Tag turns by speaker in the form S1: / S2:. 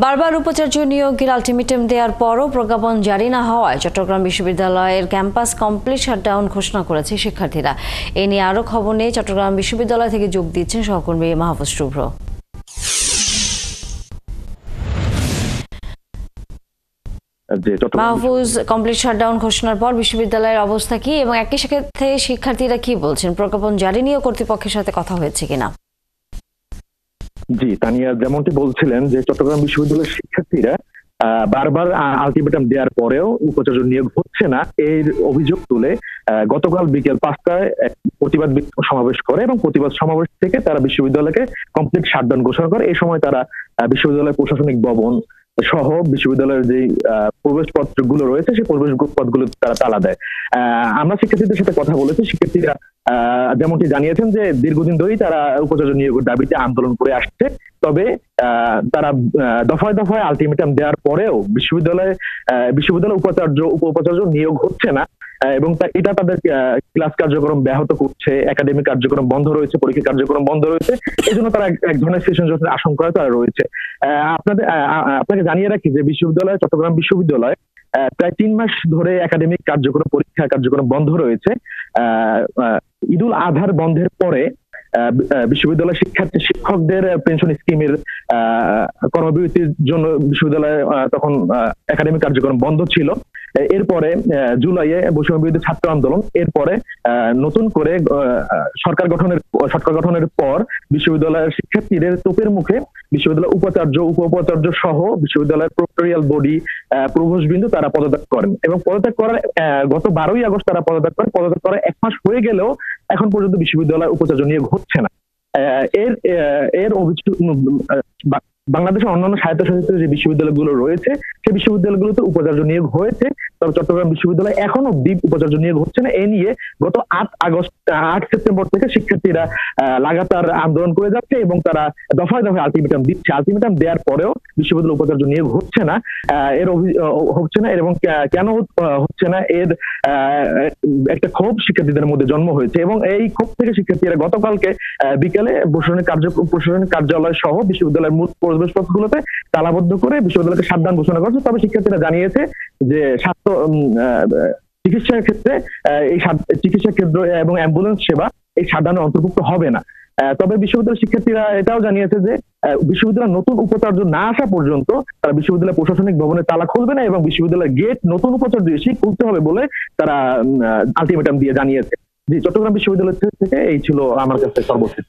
S1: বারবার উপাচার্য নিয়োগের আলটিমেটাম দেওয়ার পরও প্রজ্ঞাপন জারি না হওয়ায় চট্টগ্রাম বিশ্ববিদ্যালয়ের ক্যাম্পাস কমপ্লিট শাটডাউন ঘোষণা করেছে শিক্ষার্থীরা। এ নিয়ে আরও খবর নিয়ে চট্টগ্রাম বিশ্ববিদ্যালয় থেকে যোগ দিচ্ছেন সহকর্মী মাহফুজ শুভ্র। মাহফুজ, কমপ্লিট শাটডাউন ঘোষণার পর বিশ্ববিদ্যালয়ের অবস্থা কি এবং একই সাথে শিক্ষার্থীরা কি বলছেন? প্রজ্ঞাপন জারি নিয়ে কর্তৃপক্ষের সাথে কথা হয়েছে কিনা?
S2: জি, তানিয়া যেমনটি বলছিলেন যে চট্টগ্রাম বিশ্ববিদ্যালয়ের শিক্ষার্থীরা বারবার আলটিমেটাম দেওয়ার পরেও উপাচার্য নিয়োগ হচ্ছে না এর অভিযোগ তুলে গতকাল বিকেল 5টায় এক প্রতিবাদ সমাবেশ করে এবং প্রতিবাদ সমাবেশ থেকে তারা বিশ্ববিদ্যালয়কে কমপ্লিট শাটডাউন ঘোষণা করে। এই সময় তারা বিশ্ববিদ্যালয়ের প্রশাসনিক ভবন সহ বিশ্ববিদ্যালয়ের যে প্রবেশ পত্রগুলো রয়েছে সেই প্রবেশ পথগুলো তারা তালা দেয়। আমরা শিক্ষার্থীদের সাথে কথা বলেছি। শিক্ষার্থীরা যেমনটি জানিয়েছেন যে দীর্ঘদিন ধরেই তারা উপাচার্য নিয়োগের দাবিতে আন্দোলন করে আসছে। তবে তারা দফায় দফায় আলটিমেটাম দেওয়ার পরেও বিশ্ববিদ্যালয় উপাচার্য উপ উপাচার্য নিয়োগ হচ্ছে না এবং এটা তাদের ক্লাস কার্যক্রম ব্যাহত করছে, একাডেমিক কার্যক্রম বন্ধ রয়েছে, পরীক্ষা কার্যক্রম বন্ধ রয়েছে। এই জন্য তারা এক ধরনের সেশন জটের আশঙ্কায় তারা রয়েছে। আপনাকে জানিয়ে রাখি যে চট্টগ্রাম বিশ্ববিদ্যালয় প্রায় 3 মাস ধরে একাডেমিক কার্যক্রম, পরীক্ষা কার্যক্রম বন্ধ রয়েছে। ঈদুল আজহার বন্ধের পরে বিশ্ববিদ্যালয় শিক্ষকদের পেনশন স্কিমের কর্মবিরতির জন্য বিশ্ববিদ্যালয়ে তখন একাডেমিক কার্যক্রম বন্ধ ছিল। এরপরে জুলাইয়ে বৈষম্য বিরোধী ছাত্র আন্দোলন, এরপরে নতুন করে সরকার গঠনের পর বিশ্ববিদ্যালয়ের শিক্ষার্থীদের তোপের মুখে বিশ্ববিদ্যালয় উপাচার্য, উপ উপাচার্য সহ বিশ্ববিদ্যালয়ের প্রক্টোরিয়াল বডি, প্রভোস্টবৃন্দ তারা পদত্যাগ করেন এবং পদত্যাগ করার গত 12ই আগস্ট তারা পদত্যাগ করেন। পদত্যাগ করার 1 মাস হয়ে গেলেও এখন পর্যন্ত বিশ্ববিদ্যালয় উপাচার্য নিয়োগ হচ্ছে না। এর অভিযোগ বাংলাদেশের অন্যান্য স্বায়ত্তশাসিত যে বিশ্ববিদ্যালয়গুলো রয়েছে সেই বিশ্ববিদ্যালয়গুলোতে উপাচার্য নিয়োগ হয়েছে, তবে চট্টগ্রাম বিশ্ববিদ্যালয় এখনো উপাচার্য নিয়োগ হচ্ছে না। এ নিয়ে গত 8 সেপ্টেম্বর থেকে শিক্ষার্থীরা লাগাতার আন্দোলন করে যাচ্ছে এবং তারা দফায় দফায় আলটিমেটাম দিচ্ছে। আলটিমেটাম দেওয়ার পরেও বিশ্ববিদ্যালয় উপাচার্য নিয়োগ হচ্ছে না। হচ্ছে না এবং কেন হচ্ছে না এর একটা ক্ষোভ শিক্ষার্থীদের মধ্যে জন্ম হয়েছে এবং এই ক্ষোভ থেকে শিক্ষার্থীরা গতকালকে বিকেলে প্রশাসনিক কার্যালয় সহ বিশ্ববিদ্যালয়ের মূল প্রবেশপথগুলোতে তালাবদ্ধ করে বিশ্ববিদ্যালয়কে শাটডাউন ঘোষণা করেছে। তবে শিক্ষার্থীরা জানিয়েছে যে চিকিৎসা ক্ষেত্রে এই চিকিৎসা ক্ষেত্র এবং অ্যাম্বুলেন্স সেবা এই শাটডাউনে অন্তর্ভুক্ত হবে না। তবে বিশ্ববিদ্যালয়ের শিক্ষার্থীরা এটাও জানিয়েছে যে বিশ্ববিদ্যালয়ের নতুন উপাচার্য না আসা পর্যন্ত তারা বিশ্ববিদ্যালয় প্রশাসনিক ভবনে তালা খুলবে না এবং বিশ্ববিদ্যালয়ের গেট নতুন উপাচার্য এসে খুলতে হবে বলে তারা আলটিমেটাম দিয়ে জানিয়েছে। জি, চট্টগ্রাম বিশ্ববিদ্যালয় থেকে এই ছিল আমার কাছে সর্বশেষ।